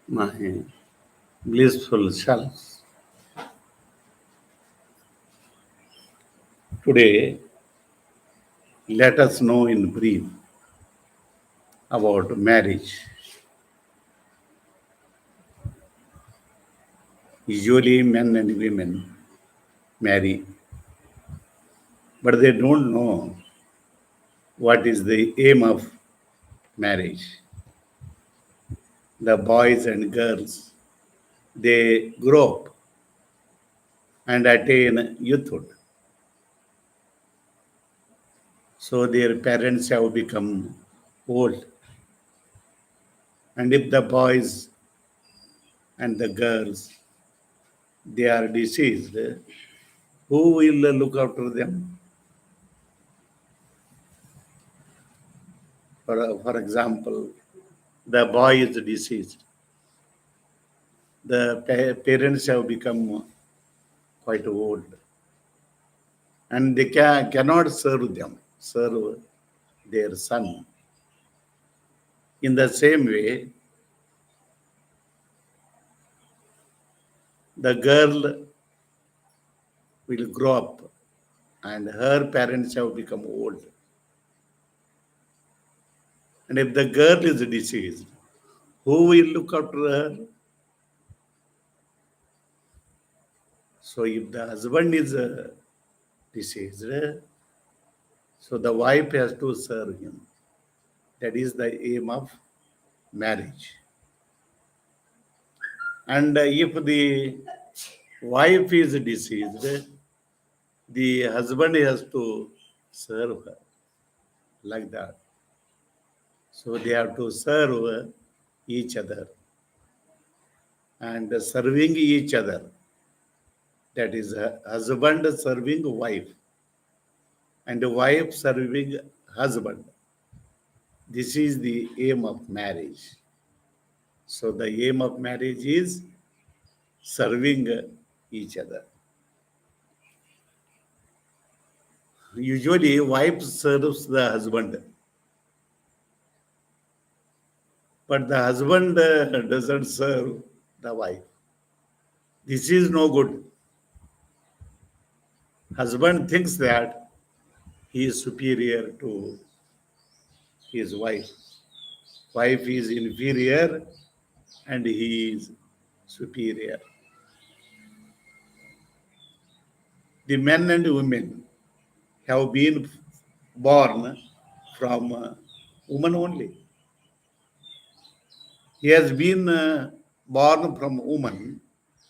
my blissful selves. Today, let us know in brief about marriage. Usually, men and women marry, but they don't know what is the aim of marriage. The boys and girls, they grow up and attain youthhood. So their parents have become old. And if the boys and the girls, they are deceased, who will look after them? For example, the boy is deceased. The parents have become quite old. And they cannot serve their son. In the same way, the girl will grow up and her parents have become old. And if the girl is deceased, who will look after her? So if the husband is deceased, so the wife has to serve him. That is the aim of marriage. And if the wife is deceased, the husband has to serve her like that. So they have to serve each other and serving each other. That is husband serving wife and wife serving husband. This is the aim of marriage. So the aim of marriage is serving each other. Usually, wife serves the husband, but the husband doesn't serve the wife. This is no good. Husband thinks that he is superior to his wife. Wife is inferior and he is superior. The men and women have been born from woman only. He has been born from woman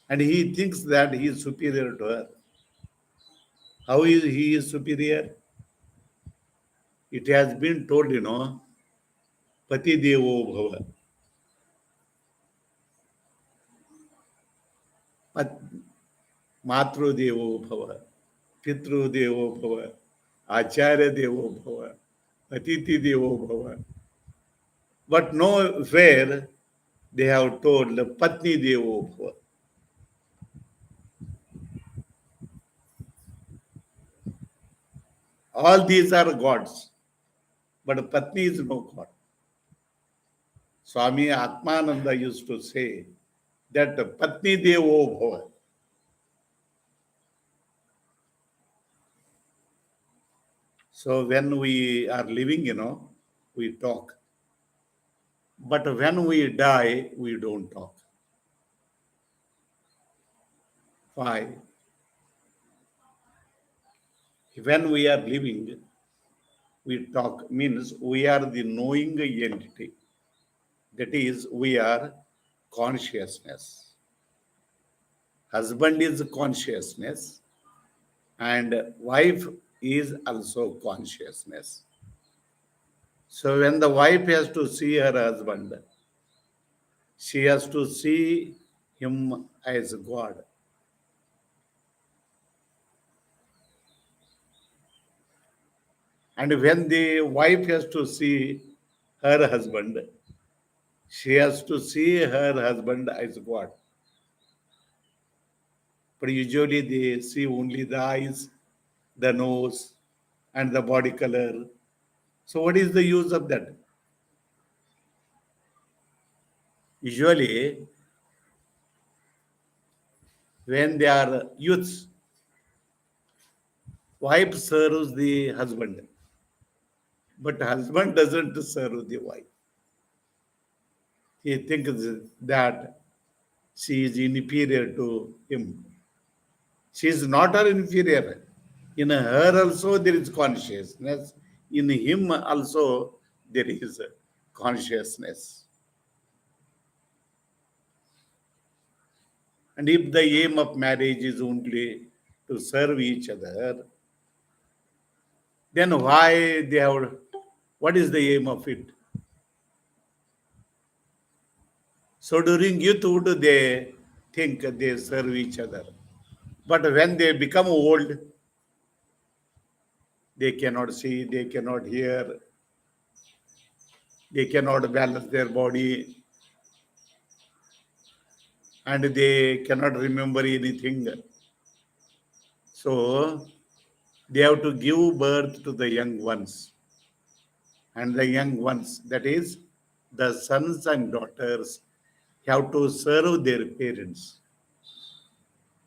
and he thinks that he is superior to her. How is he is superior? It has been told, Pati Devo Bhava. Matru Devo Bhava. Pitru Devo Bhava. Acharya Devo Bhava. Atiti Devo Bhava. But nowhere they have told Patni Devo Bhava. All these are gods, but Patni is no god. Swami Atmananda used to say that Patni Devo Bhava. So when we are living, we talk. But when we die, we don't talk. Why? When we are living, we talk, means we are the knowing entity. That is, we are consciousness. Husband is consciousness, and wife is also consciousness. So when the wife has to see her husband, she has to see him as God. And when the wife has to see her husband, she has to see her husband as God. But usually they see only the eyes, the nose, and the body color. So what is the use of that? Usually, when they are youths, wife serves the husband, but husband doesn't serve the wife. He thinks that she is inferior to him. She is not her inferior. In her also there is consciousness. In him also there is consciousness. And if the aim of marriage is only to serve each other, then why they have, what is the aim of it? So during youthhood, they think they serve each other. But when they become old, they cannot see, they cannot hear, they cannot balance their body, and they cannot remember anything. So they have to give birth to the young ones. And the young ones, that is, the sons and daughters, have to serve their parents.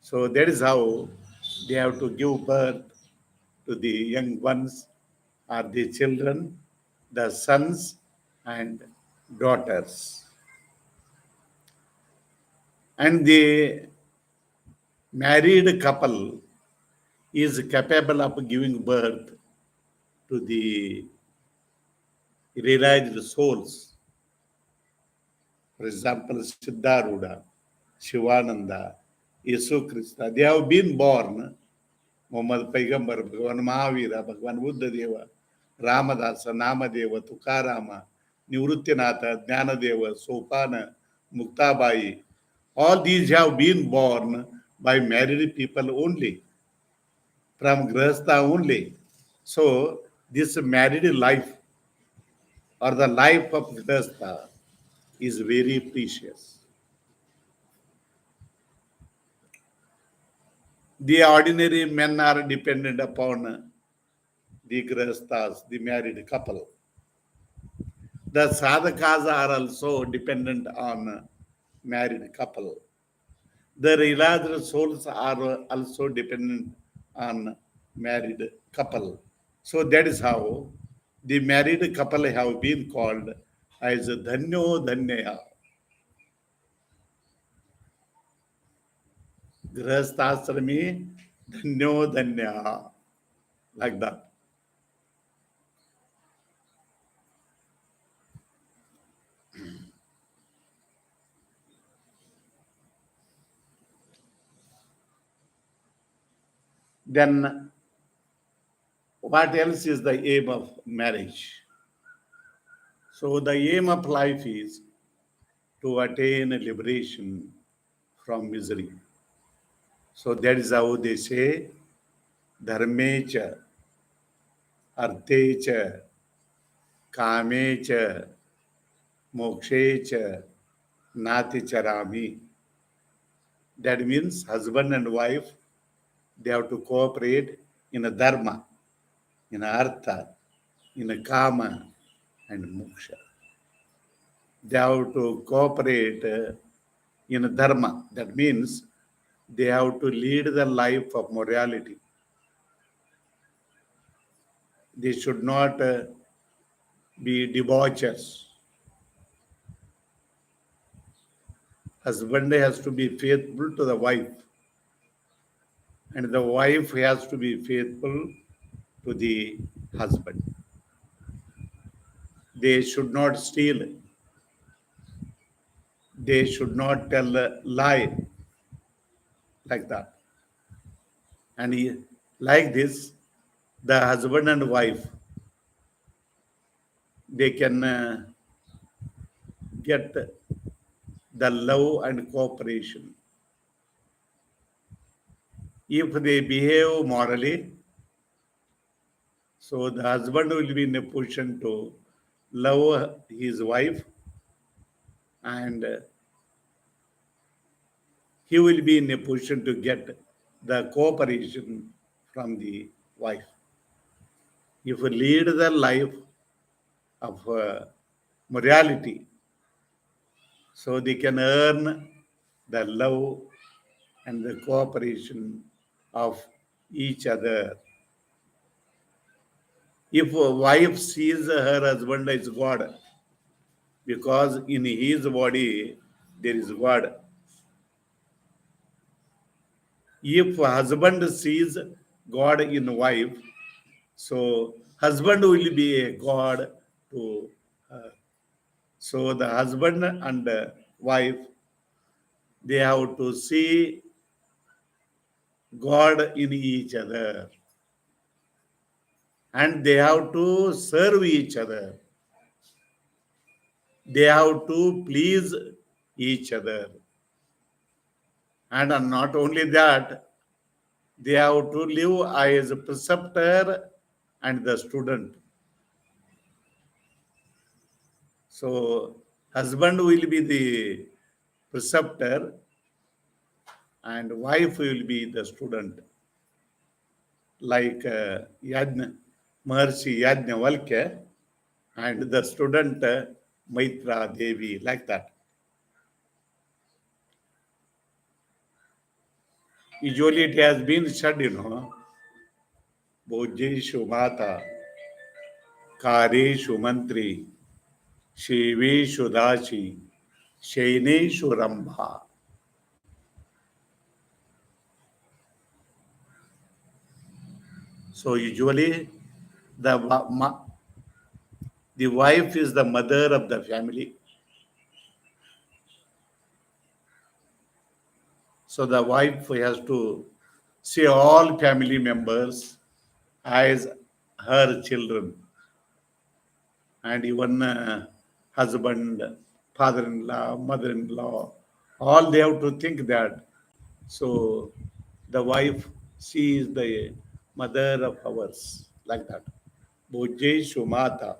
So that is how they have to give birth to the young ones or the children, the sons and daughters. And the married couple is capable of giving birth to the realized souls. For example, Siddharudha, Shivananda, Yesu Krishna, they have been born. Muhammad Paigambar, Bhagavan Mahavira, Bhagavan Buddha Deva, Ramadasa, Namadeva, Tukarama, Nivrityanatha, Jnanadeva, Sopana, Muktabai. All these have been born by married people only, from Grahastha only. So, this married life or the life of Grahastha is very precious. The ordinary men are dependent upon the Grahasthas, the married couple. The sadhakas are also dependent on married couple. The realized souls are also dependent on married couple. So that is how the married couple have been called as Dhanyo Dhanyaya. Grahasthasrami Dhanyo Dhanyaya. Like that. Then what else is the aim of marriage? So the aim of life is to attain liberation from misery. So that is how they say, Dharmecha, Arthecha, Kamecha, Mokshecha, Nati Charami. That means husband and wife, they have to cooperate in a dharma, in a artha, in a kama, and moksha. They have to cooperate in a dharma. That means they have to lead the life of morality. They should not be debauchers. Husband has to be faithful to the wife, and the wife has to be faithful to the husband. They should not steal. They should not tell a lie, like that. And like this, the husband and wife, they can get the love and cooperation. If they behave morally, so the husband will be in a position to love his wife, and he will be in a position to get the cooperation from the wife. If you lead the life of morality, so they can earn the love and the cooperation of each other. If a wife sees her husband as God, because in his body there is God. If husband sees God in wife, so husband will be a God to her. So the husband and wife, they have to see God in each other, and they have to serve each other. They have to please each other. And not only that, they have to live as a preceptor and the student. So husband will be the preceptor and wife will be the student. Like Maharshi Yajnavalkya and the student Maitra Devi, like that. Usually it has been said, Bhojeshu Mata, Kareshu Mantri, Shiveshu Dashi, Shaineshu Rambha. So usually the wife is the mother of the family. So the wife has to see all family members as her children, and even husband, father-in-law, mother-in-law, all they have to think that. So the wife, she is the mother of ours, like that. Bhuje Shumata.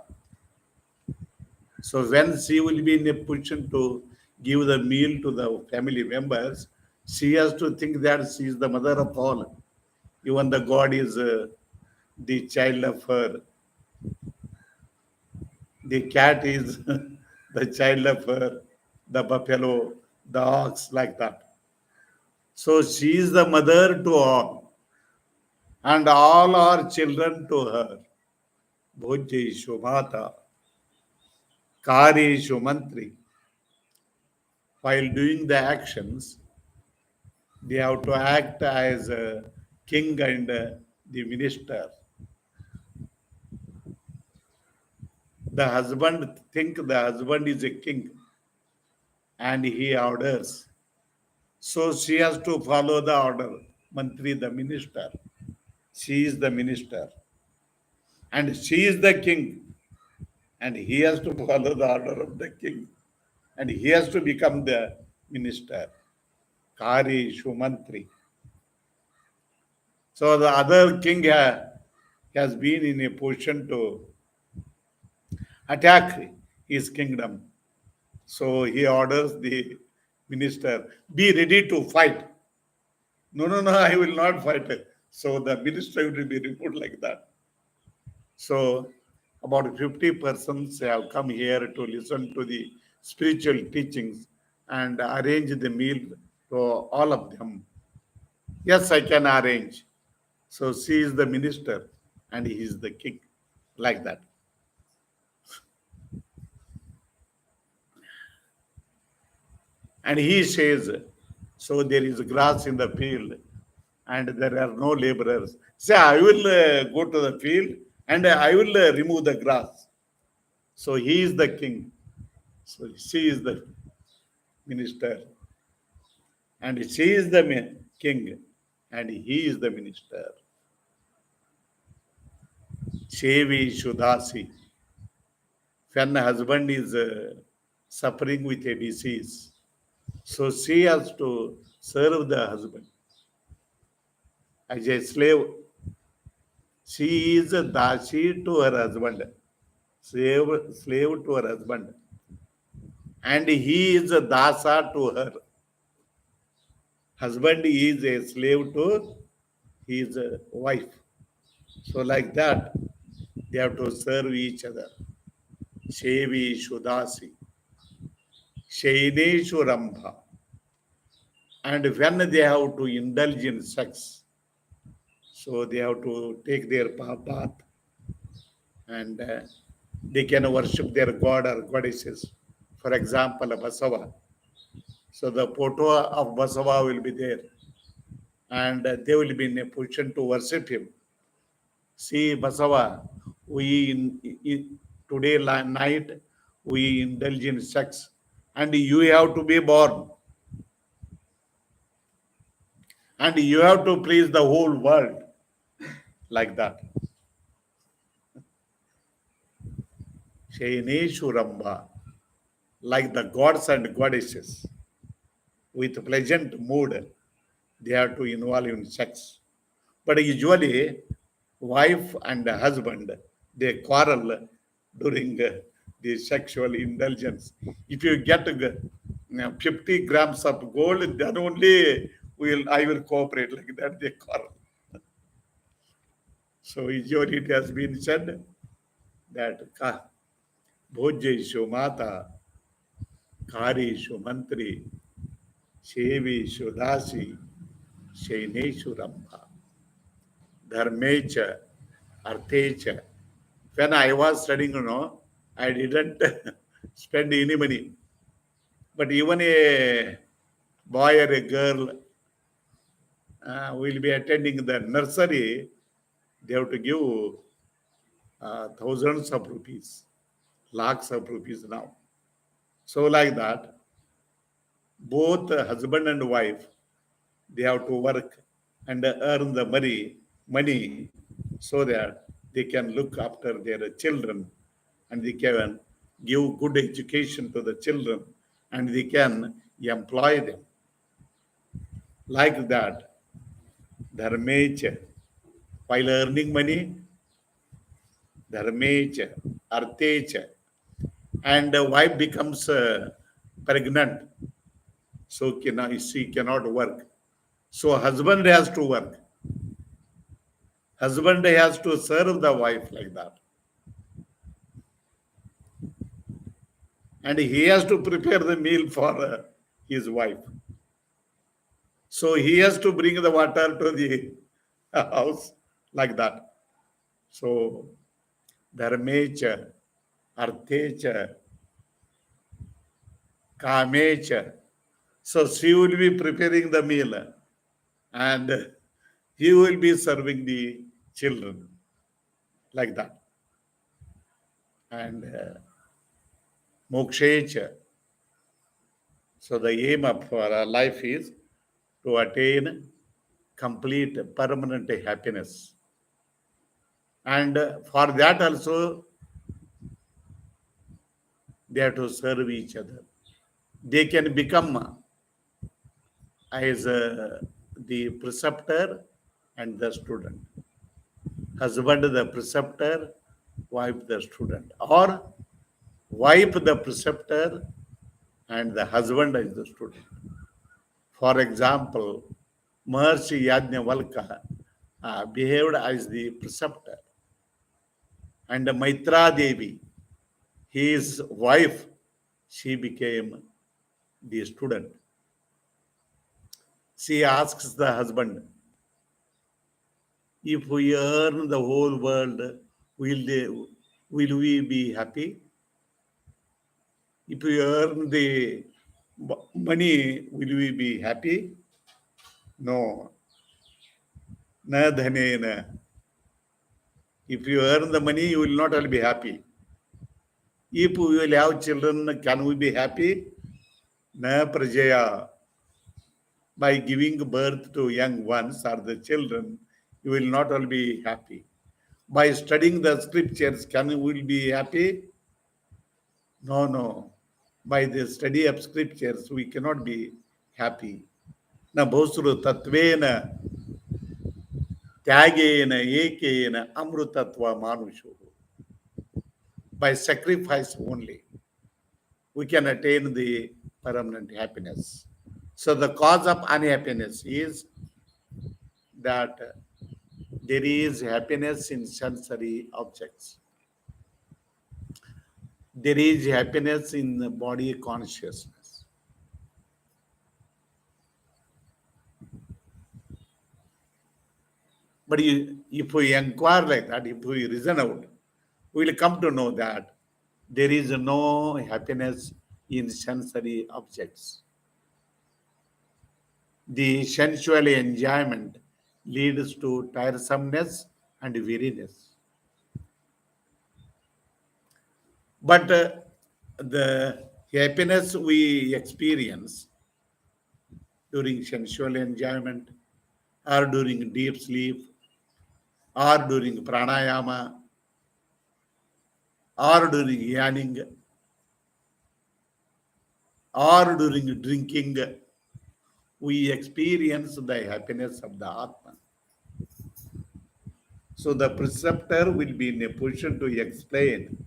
So when she will be in a position to give the meal to the family members, she has to think that she is the mother of all. Even the God is the child of her. The cat is the child of her, the buffalo, the ox, like that. So she is the mother to all, and all are children to her. Bhojjeshu Mata, Kareshu Mantri. While doing the actions, they have to act as a king and the minister. The husband think the husband is a king and he orders. So she has to follow the order. Mantri, the minister. She is the minister. And she is the king. And he has to follow the order of the king. And he has to become the minister. Kari Shumantri. So the other king has been in a position to attack his kingdom. So he orders the minister, be ready to fight. No, no, no, I will not fight. So the minister will be removed like that. So about 50 persons have come here to listen to the spiritual teachings and arrange the meal to all of them. Yes, I can arrange. So she is the minister and he is the king, like that. And he says, so there is grass in the field and there are no laborers. Say, I will go to the field and I will remove the grass. So he is the king. So she is the minister. And she is the king. And he is the minister. Shevi Shudasi. When the husband is suffering with a disease, so she has to serve the husband as a slave. She is a dashi to her husband, slave to her husband, and he is a dasa to her. Husband is a slave to his wife. So like that, they have to serve each other. Shevi Shudasi. Shaineshu Rambha. And when they have to indulge in sex, so they have to take their bath, and they can worship their god or goddesses. For example, Basava. So the photo of Basava will be there, and they will be in a position to worship him. See, Basava, today night we indulge in sex, and you have to be born, and you have to please the whole world, like that. Shaineshu Ramba, like the gods and goddesses, with pleasant mood, they have to involve in sex. But usually, wife and husband, they quarrel during the sexual indulgence. If you get 50 grams of gold, then only I will cooperate, like that. They quarrel. So usually it has been said that Bhojjeshu Mata, Karishu Mantri, Shevishu Dasi, Shaineshu Rambha, Dharmecha, Arthecha. When I was studying, I didn't spend any money. But even a boy or a girl will be attending the nursery, they have to give thousands of rupees, lakhs of rupees now. So like that, both husband and wife, they have to work and earn the money so that they can look after their children, and they can give good education to the children, and they can employ them. Like that, dharmecha, while earning money, dharmecha, artecha, and the wife becomes pregnant, so she cannot work. So husband has to work. Husband has to serve the wife, like that. And he has to prepare the meal for his wife. So he has to bring the water to the house, like that. So dharmecha, arthecha, kamecha. So she will be preparing the meal, and he will be serving the children, like that. And mokshecha. So the aim of our life is to attain complete permanent happiness. And for that also, they have to serve each other. They can become as the preceptor and the student. Husband the preceptor, wife the student. Or wife the preceptor and the husband is the student. For example, Maharshi Yajnavalkya behaved as the preceptor, and Maitra Devi, his wife, she became the student. She asks the husband, if we earn the whole world, will we be happy? If we earn the money, will we be happy? No. Na dhanena. If you earn the money, you will not all be happy. If we will have children, can we be happy? Na prajaya. By giving birth to young ones or the children, you will not all be happy. By studying the scriptures, can we will be happy? No, no. By the study of scriptures, we cannot be happy. Na bhosru tatvena tyagena ekena amrutatva manushu. By sacrifice only, we can attain the permanent happiness. So the cause of unhappiness is that there is happiness in sensory objects. There is happiness in the body consciousness. But if we inquire like that, if we reason out, we will come to know that there is no happiness in sensory objects. The sensual enjoyment leads to tiresomeness and weariness. But the happiness we experience during sensual enjoyment or during deep sleep or during pranayama or during yawning or during drinking, we experience the happiness of the Atman. So the preceptor will be in a position to explain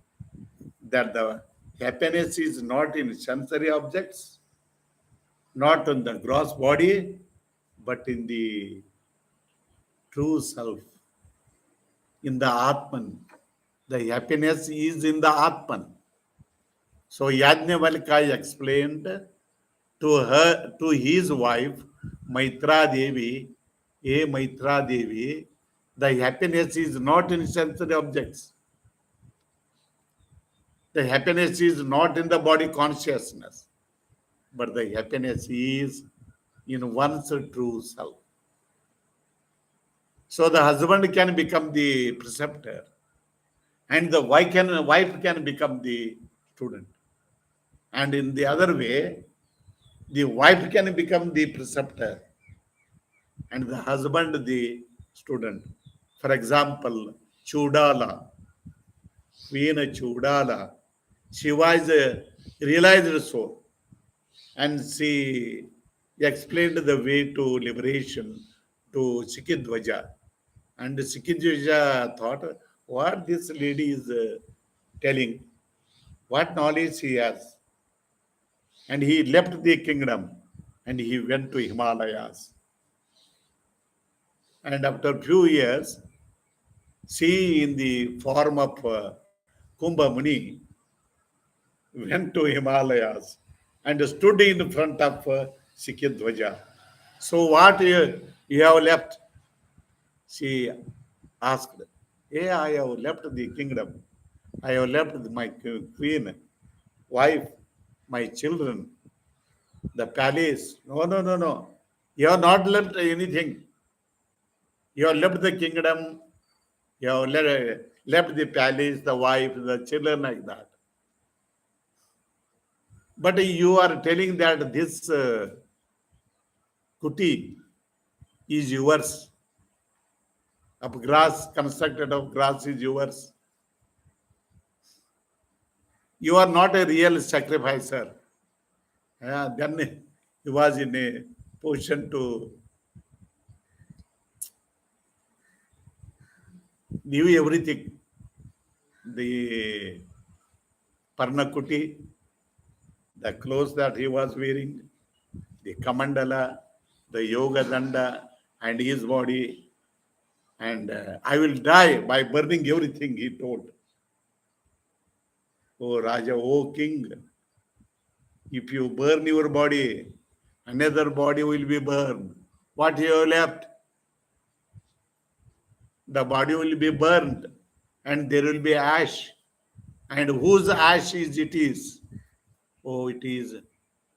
that the happiness is not in sensory objects, not in the gross body, but in the true self, in the Atman. The happiness is in the Atman. So Yajnavalkya explained to his wife, Maitra Devi, Maitra Devi, the happiness is not in sensory objects. The happiness is not in the body consciousness, but the happiness is in one's true self. So the husband can become the preceptor, and the wife can become the student. And in the other way, the wife can become the preceptor, and the husband the student. For example, Chudala, Queen Chudala, she was a realized soul, and she explained the way to liberation to Sikidwaja. And Sikidwaja thought, what this lady is telling, what knowledge she has. And he left the kingdom and he went to Himalayas. And after a few years, she, in the form of Kumbha Muni, went to Himalayas and stood in front of Sikidwaja. So, what you have left? She asked. Yeah, I have left the kingdom. I have left my queen, wife, my children, the palace. No, no, no, no. You have not left anything. You have left the kingdom. You have left the palace, the wife, the children, like that. But you are telling that this kuti is yours, of grass, constructed of grass is yours. You are not a real sacrificer. Then he was in a position to give everything. The parnakuti, the clothes that he was wearing, the kamandala, the yoga danda, and his body. And I will die by burning everything, he told. Oh Raja, oh king, if you burn your body, another body will be burned. What you have left? The body will be burned and there will be ash. And whose ash is it is? Oh, it is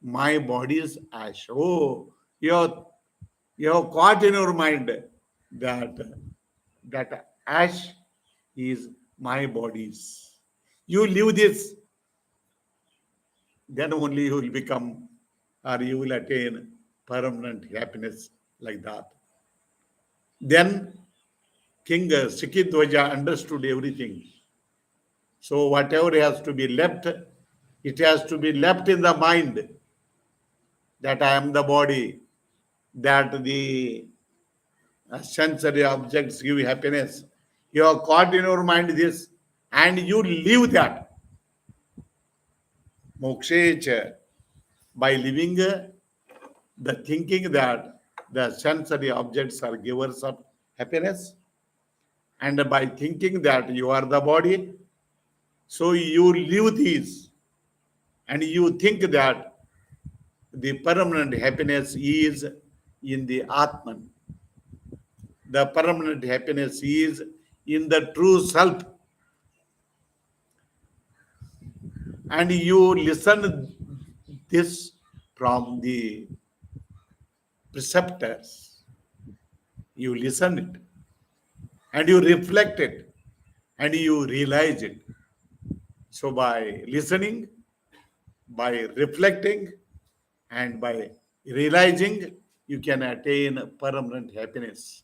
my body's ash. Oh, you have caught in your mind that that ash is my body's. You leave this, then only you will become or you will attain permanent happiness like that. Then King Sikidwaja understood everything. So whatever has to be left, it has to be left in the mind that I am the body, that the sensory objects give happiness. You have caught in your mind this and you leave that. Mokshecha, by living the thinking that the sensory objects are givers of happiness, and by thinking that you are the body, so you leave these and you think that the permanent happiness is in the Atman. The permanent happiness is in the true self. And you listen this from the preceptors. You listen it and you reflect it and you realize it. So by listening, by reflecting, and by realizing, you can attain permanent happiness.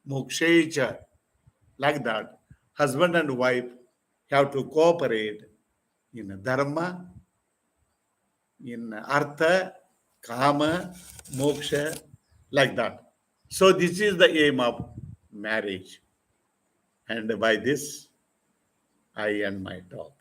Mokshecha, like that. Husband and wife have to cooperate in dharma, in artha, kama, moksha, like that. So this is the aim of marriage. And by this, I end my talk.